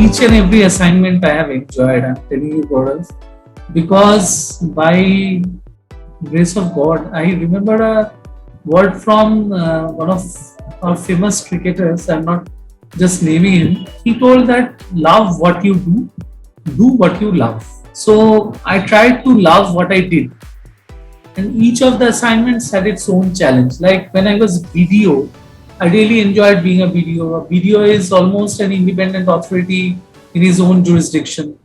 Each and every assignment I have enjoyed, I'm telling you, Gaurav, because by grace of God, I remember a word from one of our famous cricketers. I'm not just naming him. He told that love what you do what you love. So I tried to love what I did, and each of the assignments had its own challenge. Like when I was BDO, I really enjoyed being a BDO. A BDO is almost an independent authority in his own jurisdiction.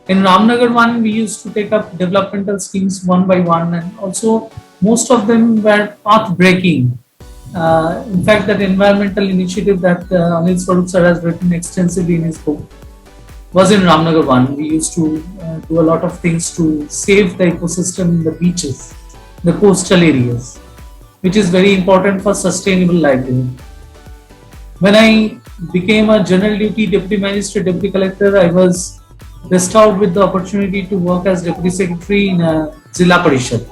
In Ramnagar one, we used to take up developmental schemes one by one, and also most of them were path breaking. In fact, that environmental initiative that Anil Swarup sir has written extensively in his book was in Ramnagar one. We used to do a lot of things to save the ecosystem in the beaches, the coastal areas, which is very important for sustainable livelihood. When I became a general duty deputy magistrate, deputy collector, I was bestowed with the opportunity to work as deputy secretary in a Zilla Parishad.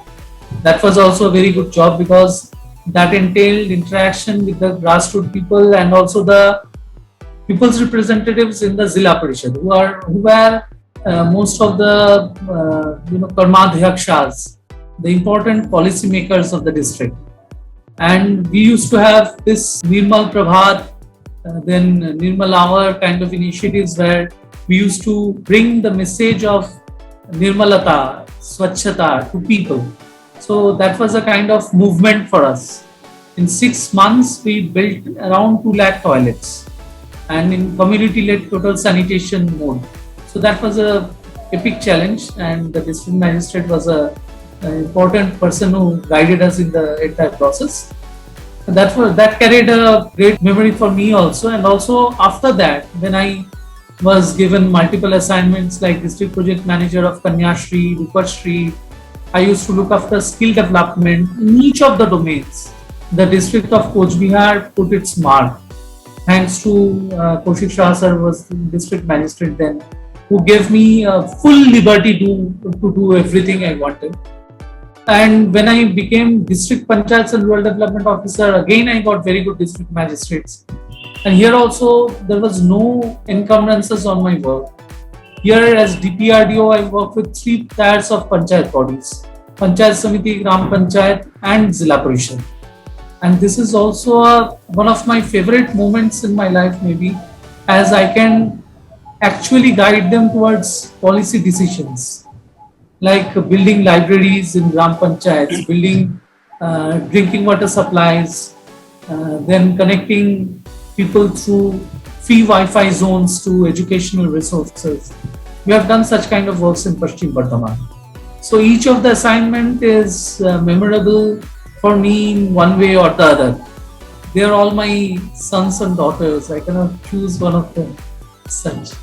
That was also a very good job because that entailed interaction with the grassroots people and also the people's representatives in the Zilla Parishad, who were most of the Karmadhyakshas, the important policy makers of the district. And we used to have this Nirmal Prabhat, then Nirmal Hour kind of initiatives where we used to bring the message of Nirmalata, Swachhata to people. So that was a kind of movement for us. In 6 months, we built around 2 lakh toilets and in community-led total sanitation mode. So that was a epic challenge, and the district magistrate was an important person who guided us in the entire process. That carried a great memory for me also. And also after that, when I was given multiple assignments like district project manager of Kanyashri, Rupashri, I used to look after skill development in each of the domains. The district of Coach Bihar put its mark. Thanks to Kaushik Shah sir was the district magistrate then, who gave me full liberty to do everything I wanted. And when I became District Panchayats and Rural Development Officer, again I got very good district magistrates. And here also there was no encumbrances on my work. Here as DPRDO, I work with 3 tiers of Panchayat bodies: Panchayat Samiti, Gram Panchayat and Zilla Parishad. And this is also one of my favorite moments in my life maybe, as I can actually guide them towards policy decisions, like building libraries in Gram Panchayats, building drinking water supplies, then connecting people through free Wi-Fi zones to educational resources. We have done such kind of works in Paschim Bardhaman. So each of the assignment is memorable for me in one way or the other. They are all my sons and daughters. I cannot choose one of them such.